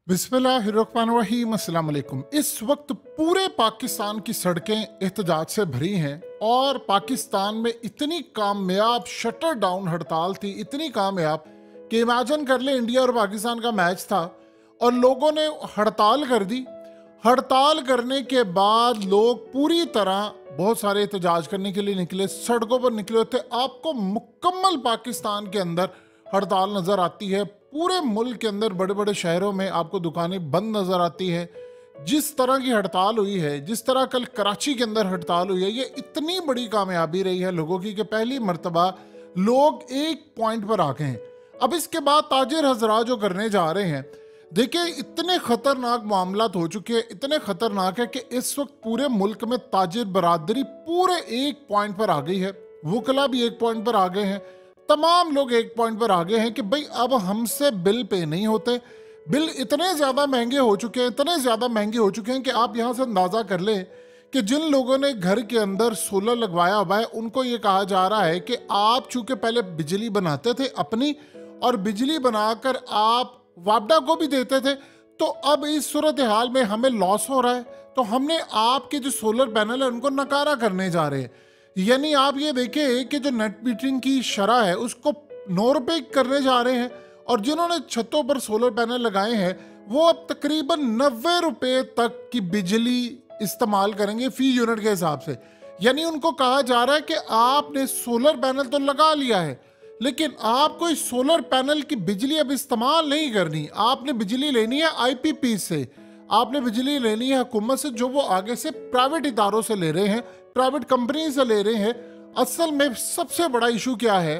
बिस्मिल्लाहिर्रहमानिर्रहीम, अस्सलाम वालेकुम। इस वक्त पूरे पाकिस्तान की सड़कें एहतजाज से भरी हैं और पाकिस्तान में इतनी कामयाब शटर डाउन हड़ताल थी, इतनी कामयाब कि इमेजिन कर ले इंडिया और पाकिस्तान का मैच था और लोगों ने हड़ताल कर दी। हड़ताल करने के बाद लोग पूरी तरह बहुत सारे एहतजाज करने के लिए निकले, सड़कों पर निकले होते। आपको मुकम्मल पाकिस्तान के अंदर हड़ताल नज़र आती है। पूरे मुल्क के अंदर बड़े बड़े शहरों में आपको दुकानें बंद नज़र आती है। जिस तरह की हड़ताल हुई है, जिस तरह कल कराची के अंदर हड़ताल हुई है, ये इतनी बड़ी कामयाबी रही है लोगों की कि पहली मर्तबा लोग एक पॉइंट पर आ गए हैं। अब इसके बाद ताजिर हजरा जो करने जा रहे हैं, देखिए इतने खतरनाक मामलात हो चुके हैं, इतने खतरनाक है कि इस वक्त पूरे मुल्क में ताजिर बरादरी पूरे एक पॉइंट पर आ गई है। वकला भी एक पॉइंट पर आ गए हैं, तमाम लोग एक पॉइंट पर आ गए हैं कि भाई अब हमसे बिल पे नहीं होते। बिल इतने ज़्यादा महंगे हो चुके हैं, इतने ज़्यादा महंगे हो चुके हैं कि आप यहाँ से अंदाज़ा कर लें कि जिन लोगों ने घर के अंदर सोलर लगवाया हुआ है उनको ये कहा जा रहा है कि आप चूँकि पहले बिजली बनाते थे अपनी और बिजली बनाकर आप वापडा को भी देते थे, तो अब इस सूरत हाल में हमें लॉस हो रहा है, तो हमने आपके जो सोलर पैनल है उनको नकारा करने जा रहे हैं। यानी आप ये देखें कि जो नेट मीटरिंग की शरह है उसको 9 रुपये करने जा रहे हैं और जिन्होंने छतों पर सोलर पैनल लगाए हैं वो अब तकरीबन 90 रुपये तक की बिजली इस्तेमाल करेंगे फी यूनिट के हिसाब से। यानी उनको कहा जा रहा है कि आपने सोलर पैनल तो लगा लिया है लेकिन आपको इस सोलर पैनल की बिजली अब इस्तेमाल नहीं करनी, आपने बिजली लेनी है आईपीपी से, आपने बिजली लेनी है हुकूमत से, जो वो आगे से प्राइवेट इदारों से ले रहे हैं, प्राइवेट कंपनी से ले रहे हैं। असल में सबसे बड़ा इशू क्या है?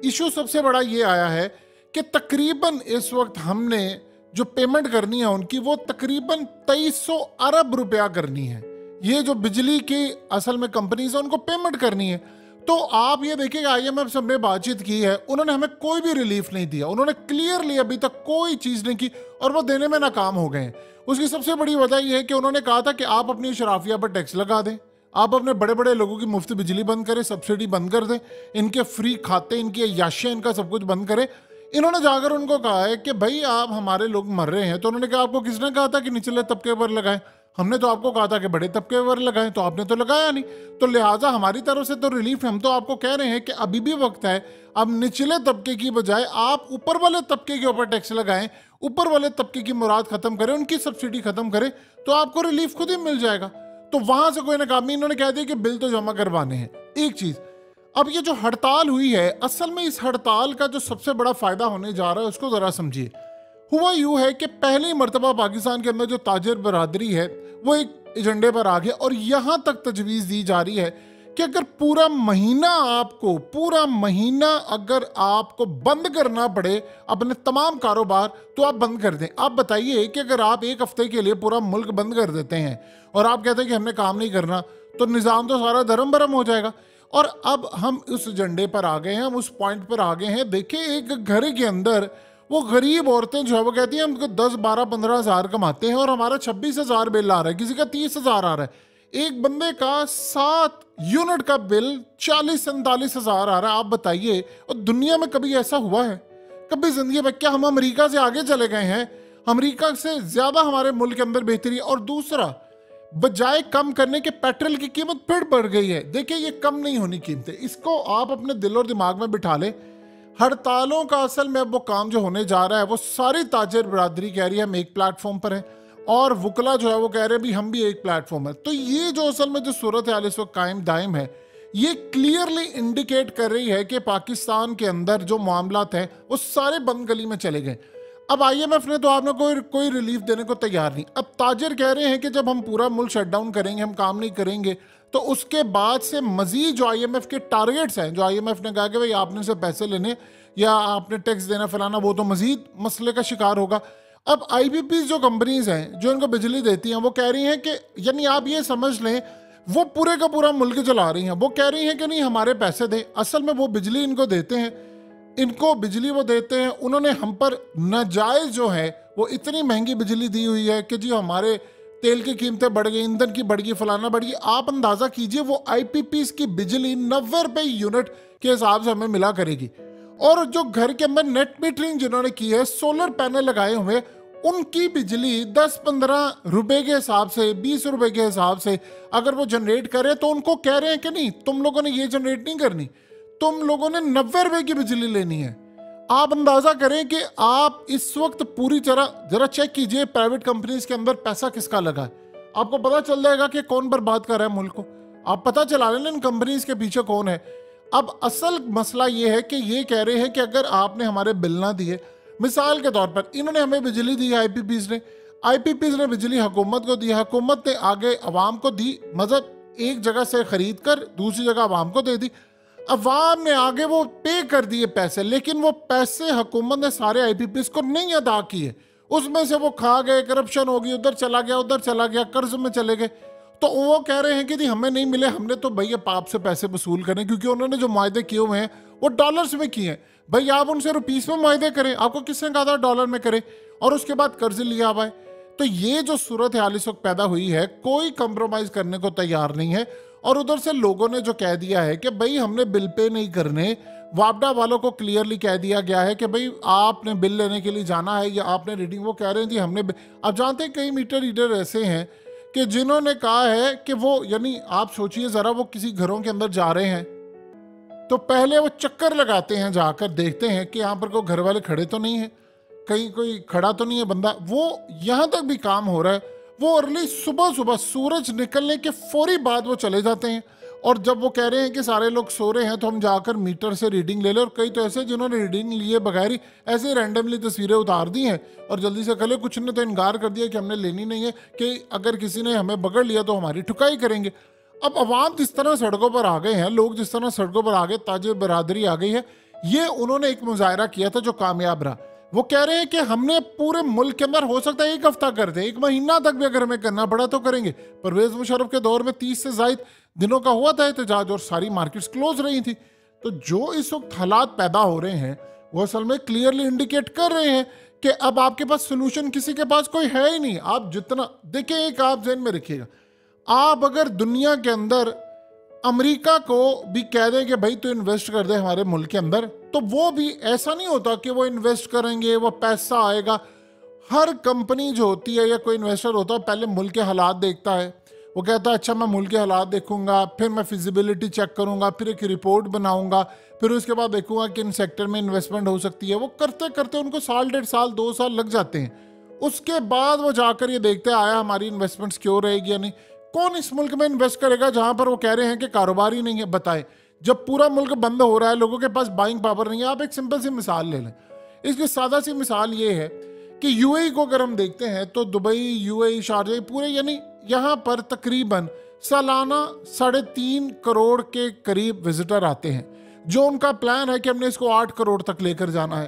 इशू सबसे बड़ा ये आया है कि तकरीबन इस वक्त हमने जो पेमेंट करनी है उनकी वो तकरीबन 2300 अरब रुपया करनी है। ये जो बिजली की असल में कंपनीज है उनको पेमेंट करनी है। तो आप ये देखिए IMF से हमने बातचीत की है, उन्होंने हमें कोई भी रिलीफ नहीं दिया, उन्होंने क्लियरली अभी तक कोई चीज़ नहीं की और वो देने में नाकाम हो गए हैं। उसकी सबसे बड़ी वजह यह है कि उन्होंने कहा था कि आप अपनी शराफिया पर टैक्स लगा दें, आप अपने बड़े बड़े लोगों की मुफ्त बिजली बंद करें, सब्सिडी बंद कर दें, इनके फ्री खाते, इनकी अय्याशियाँ, इनका सब कुछ बंद करें। इन्होंने जाकर उनको कहा है कि भाई आप हमारे लोग मर रहे हैं, तो उन्होंने कहा आपको किसने कहा था कि निचले तबके पर लगाएं? हमने तो आपको कहा था कि बड़े तबके पर लगाएं, तो आपने तो लगाया नहीं। तो लिहाजा हमारी तरफ से तो रिलीफ, हम तो आपको कह रहे हैं कि अभी भी वक्त है, अब निचले तबके की बजाय आप ऊपर वाले तबके के ऊपर टैक्स लगाएं, ऊपर वाले तबके की मुराद खत्म करें, उनकी सब्सिडी खत्म करें, तो आपको रिलीफ खुद ही मिल जाएगा। तो वहां से कोई नाकामी, इन्होंने कह दिया कि बिल तो जमा करवाने हैं। एक चीज, अब ये जो हड़ताल हुई है, असल में इस हड़ताल का जो सबसे बड़ा फायदा होने जा रहा है उसको जरा समझिए। हुआ यूं है कि पहली मर्तबा पाकिस्तान के अंदर जो ताजिर बरादरी है वो एक एजेंडे पर आ गया और यहां तक तजवीज़ दी जा रही है कि अगर पूरा महीना अगर आपको बंद करना पड़े अपने तमाम कारोबार, तो आप बंद कर दें। आप बताइए कि अगर आप एक हफ्ते के लिए पूरा मुल्क बंद कर देते हैं और आप कहते हैं कि हमने काम नहीं करना, तो निज़ाम तो सारा धर्म भरम हो जाएगा। और अब हम उस एजेंडे पर आ गए हैं, हम उस पॉइंट पर आ गए हैं। देखिए एक घर के अंदर वो गरीब औरतें जो है वो कहती हैं हमको 10, 12, 15 हज़ार कमाते हैं और हमारा 26,000 बिल आ रहा है, किसी का 30,000 आ रहा है, एक बंदे का 7 यूनिट का बिल 40-47 हज़ार आ रहा है। आप बताइए, और दुनिया में कभी ऐसा हुआ है? कभी जिंदगी में? क्या हम अमेरिका से आगे चले गए हैं? अमेरिका से ज्यादा हमारे मुल्क के अंदर बेहतरी। और दूसरा, बजाय कम करने के पेट्रोल की कीमत फिर बढ़ गई है। देखिए ये कम नहीं होनी कीमतें, इसको आप अपने दिल और दिमाग में बिठा लें। हड़तालों का असल में अब वो काम जो होने जा रहा है, वो सारी ताजिर बरादरी कह रही है हम एक प्लेटफॉर्म पर हैं और वकला जो है वो कह रहे हैं भी हम भी एक प्लेटफॉर्म है। तो ये जो असल में जो सूरत हाल इस वक्त कायम दायम है, ये क्लियरली इंडिकेट कर रही है कि पाकिस्तान के अंदर जो मामलात हैं वो सारे बंद गली में चले गए। अब IMF ने तो आपने कोई रिलीफ देने को तैयार नहीं। अब ताजिर कह रहे हैं कि जब हम पूरा मुल्क शटडाउन करेंगे, हम काम नहीं करेंगे, तो उसके बाद से मजीद जो IMF के टारगेट्स हैं, जो IMF ने कहा कि भाई आपने से पैसे लेने या आपने टैक्स देना फलाना, वो तो मजीद मसले का शिकार होगा। अब IPPs जो कंपनीज हैं जो इनको बिजली देती हैं, वो कह रही हैं कि, यानी आप ये समझ लें वो पूरे का पूरा मुल्क चला रही हैं। वो कह रही हैं कि नहीं हमारे पैसे दें। असल में वो बिजली इनको देते हैं, इनको बिजली वो देते हैं। उन्होंने हम पर नाजायज़ जो है वो इतनी महंगी बिजली दी हुई है कि जी हमारे तेल की कीमतें बढ़ गई, ईंधन की बढ़ गई, फलाना बढ़ गई। आप अंदाज़ा कीजिए वो IPPs की बिजली 90 रुपये यूनिट के हिसाब से हमें मिला करेगी। और जो घर के अंदर नेट मीटरिंग जिन्होंने की है, सोलर पैनल लगाए हुए, उनकी बिजली 10-15 रुपए के हिसाब से, 20 रुपए के हिसाब से अगर वो जनरेट करे तो उनको कह रहे हैं कि नहीं, तुम लोगों ने ये जनरेट नहीं करनी, तुम लोगों ने 90 रुपए की बिजली लेनी है। आप अंदाजा करें कि आप इस वक्त पूरी तरह, जरा चेक कीजिए प्राइवेट कंपनीज के अंदर पैसा किसका लगा है, आपको पता चल जाएगा कि कौन बर्बाद कर रहा है मुल्क को। आप पता चला लेना इन कंपनीज के पीछे कौन है। अब असल मसला ये है कि ये कह रहे हैं कि अगर आपने हमारे बिल ना दिए, मिसाल के तौर पर इन्होंने हमें बिजली दी, आईपीपीज ने बिजली हुकूमत को दी, हुकूमत ने आगे अवाम को दी, मतलब एक जगह से खरीद कर दूसरी जगह अवाम को दे दी, अवाम ने आगे वो पे कर दिए पैसे, लेकिन वो पैसे हुकूमत ने सारे आईपीपीज को नहीं अदा किए, उसमें से वो खा गए, करप्शन हो गई, उधर चला गया, कर्ज में चले गए। तो वो कह रहे हैं कि जी हमें नहीं मिले, हमने तो भैया पाप से पैसे वसूल करें, क्योंकि उन्होंने जो मुआहदे किए हुए हैं वो डॉलर्स में किए हैं। भाई आप उनसे रुपीस में मुआहदे करें, आपको किसने कहा था डॉलर में करें, और उसके बाद कर्ज लिया हुआ है। तो ये जो सूरत हाल इस वक्त पैदा हुई है, कोई कंप्रोमाइज करने को तैयार नहीं है। और उधर से लोगों ने जो कह दिया है कि भाई हमने बिल पे नहीं करने, वापडा वालों को क्लियरली कह दिया गया है कि भाई आपने बिल लेने के लिए जाना है या आपने रीडिंग, वो कह रहे हैं जी हमने। अब जानते हैं कई मीटर रीडर ऐसे हैं कि जिन्होंने कहा है कि वो, यानी आप सोचिए जरा, वो किसी घरों के अंदर जा रहे हैं तो पहले वो चक्कर लगाते हैं, जाकर देखते हैं कि यहाँ पर कोई घर वाले खड़े तो नहीं है, कहीं कोई खड़ा तो नहीं है बंदा। वो यहाँ तक भी काम हो रहा है, वो अर्ली सुबह सुबह सूरज निकलने के फौरी बाद वो चले जाते हैं। और जब वो कह रहे हैं कि सारे लोग सो रहे हैं तो हम जाकर मीटर से रीडिंग ले लें, और कई तो ऐसे जिन्होंने रीडिंग लिए बगैर ही ऐसे रैंडमली तस्वीरें उतार दी हैं और जल्दी से कल, कुछ ने तो इनकार कर दिया कि हमने लेनी नहीं है, कि अगर किसी ने हमें पकड़ लिया तो हमारी ठुकाई करेंगे। अब अवाम जिस तरह सड़कों पर आ गए हैं, लोग जिस तरह सड़कों पर आ गए, ताजे बरादरी आ गई है। ये उन्होंने एक मुजाहरा किया था जो कामयाब रहा। वो कह रहे हैं कि हमने पूरे मुल्क के अंदर, हो सकता है 1 हफ्ता कर दे, 1 महीना तक भी अगर हमें करना पड़ा तो करेंगे। परवेज मुशर्रफ के दौर में 30 से ज्यादा दिनों का हुआ था एहतजाज और सारी मार्केट्स क्लोज रही थी। तो जो इस वक्त हालात पैदा हो रहे हैं वो असल में क्लियरली इंडिकेट कर रहे हैं कि अब आपके पास सोल्यूशन किसी के पास कोई है ही नहीं। आप जितना देखिए, एक आप ज़हन में रखिएगा, आप अगर दुनिया के अंदर अमेरिका को भी कह दें कि भाई तो इन्वेस्ट कर दे हमारे मुल्क के अंदर, तो वो भी ऐसा नहीं होता कि वो इन्वेस्ट करेंगे, वो पैसा आएगा। हर कंपनी जो होती है या कोई इन्वेस्टर होता है, पहले मुल्क के हालात देखता है। वो कहता है अच्छा मैं मुल्क के हालात देखूंगा, फिर मैं फिजिबिलिटी चेक करूंगा, फिर एक रिपोर्ट बनाऊंगा, फिर उसके बाद देखूंगा कि इन सेक्टर में इन्वेस्टमेंट हो सकती है। वो करते करते उनको 1.5 साल 2 साल लग जाते हैं। उसके बाद वो जाकर ये देखते हैं आया हमारी इन्वेस्टमेंट सिक्योर रहेगी या नहीं। कौन इस मुल्क में इन्वेस्ट करेगा जहां पर वो कह रहे हैं कि कारोबार ही नहीं है? बताएं, जब पूरा मुल्क बंद हो रहा है, लोगों के पास बाइंग पावर नहीं है। आप एक सिंपल सी मिसाल ले लें। इसकी सादा सी मिसाल ये है कि यूएई को अगर हम देखते हैं तो दुबई, यूएई, शारजा पूरे, यानी यहाँ पर तकरीबन सालाना 3.5 करोड़ के करीब विजिटर आते हैं। जो उनका प्लान है कि हमने इसको 8 करोड़ तक लेकर जाना है।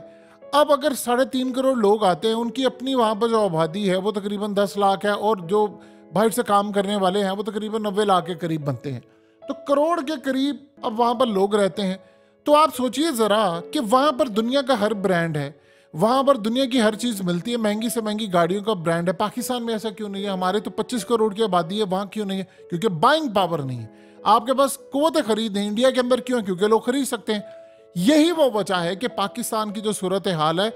अब अगर 3.5 करोड़ लोग आते हैं, उनकी अपनी वहाँ पर जो आबादी है वो तकरीबन 10 लाख है, और जो बाहर से काम करने वाले हैं वो तकरीबन 90 लाख के करीब बनते हैं। तो करोड़ के करीब अब वहाँ पर लोग रहते हैं। तो आप सोचिए ज़रा कि वहाँ पर दुनिया का हर ब्रांड है, वहाँ पर दुनिया की हर चीज़ मिलती है, महंगी से महंगी गाड़ियों का ब्रांड है। पाकिस्तान में ऐसा क्यों नहीं है? हमारे तो 25 करोड़ की आबादी है, वहाँ क्यों नहीं है? क्योंकि बाइंग पावर नहीं है, आपके पास कुव्वत खरीद है। इंडिया के अंदर क्यों है? क्योंकि लोग खरीद सकते हैं। यही वो वजह है कि पाकिस्तान की जो सूरत हाल है,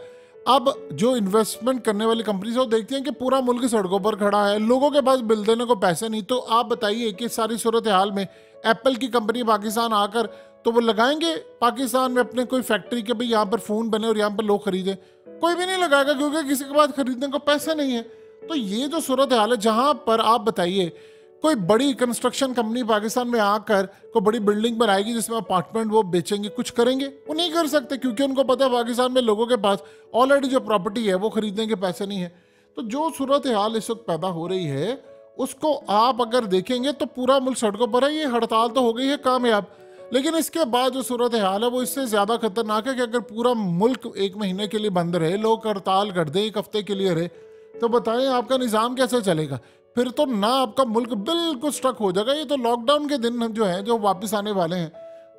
अब जो इन्वेस्टमेंट करने वाली कंपनीज वो देखती हैं कि पूरा मुल्क सड़कों पर खड़ा है, लोगों के पास बिल देने को पैसे नहीं। तो आप बताइए कि सारी सूरत हाल में एप्पल की कंपनी पाकिस्तान आकर तो वो लगाएंगे पाकिस्तान में अपने कोई फैक्ट्री के भाई यहाँ पर फ़ोन बने और यहाँ पर लोग खरीदें? कोई भी नहीं लगाएगा, क्योंकि किसी के पास खरीदने को पैसे नहीं है। तो ये जो सूरत हाल है, जहाँ पर आप बताइए कोई बड़ी कंस्ट्रक्शन कंपनी पाकिस्तान में आकर कोई बड़ी बिल्डिंग बनाएगी जिसमें अपार्टमेंट वो बेचेंगे, कुछ करेंगे? वो नहीं कर सकते, क्योंकि उनको पता है पाकिस्तान में लोगों के पास ऑलरेडी जो प्रॉपर्टी है वो खरीदने के पैसे नहीं है। तो जो सूरत हाल इस वक्त पैदा हो रही है उसको आप अगर देखेंगे तो पूरा मुल्क सड़कों पर है। ये हड़ताल तो हो गई है कामयाब, लेकिन इसके बाद जो सूरत हाल है वो इससे ज़्यादा खतरनाक है कि अगर पूरा मुल्क 1 महीने के लिए बंद रहे, लोग हड़ताल कर दें 1 हफ्ते के लिए रहे, तो बताएं आपका निज़ाम कैसे चलेगा? फिर तो ना आपका मुल्क बिल्कुल स्ट्रक हो जाएगा। ये तो लॉकडाउन के दिन जो है जो वापस आने वाले हैं।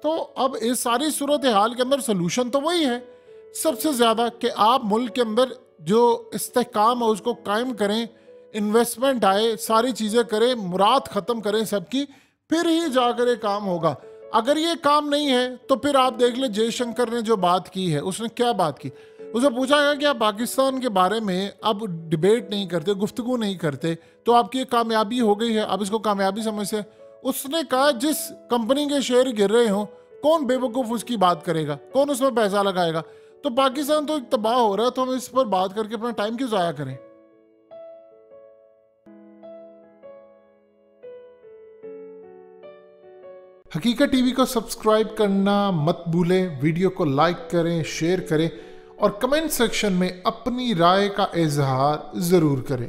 तो अब इस सारी सूरत हाल के अंदर सोल्यूशन तो वही है सबसे ज़्यादा कि आप मुल्क के अंदर जो इस्तेहकाम है उसको कायम करें, इन्वेस्टमेंट आए, सारी चीज़ें करें, मुराद ख़त्म करें सबकी, फिर ही जाकर ये काम होगा। अगर ये काम नहीं है तो फिर आप देख लें जयशंकर ने जो बात की है, उसने क्या बात की? उसे पूछा गया कि आप पाकिस्तान के बारे में अब डिबेट नहीं करते, गुफ्तगू नहीं करते, तो आपकी एक कामयाबी हो गई है, आप इसको कामयाबी समझते हैं। उसने कहा जिस कंपनी के शेयर गिर रहे हो, कौन बेवकूफ़ उसकी बात करेगा, कौन उसमें पैसा लगाएगा। तो पाकिस्तान तो तबाह हो रहा है, तो हम इस पर बात करके अपना टाइम क्यों ज़ाया करें। हकीकत टीवी को सब्सक्राइब करना मत भूलें, वीडियो को लाइक करें, शेयर करें और कमेंट सेक्शन में अपनी राय का इजहार ज़रूर करें।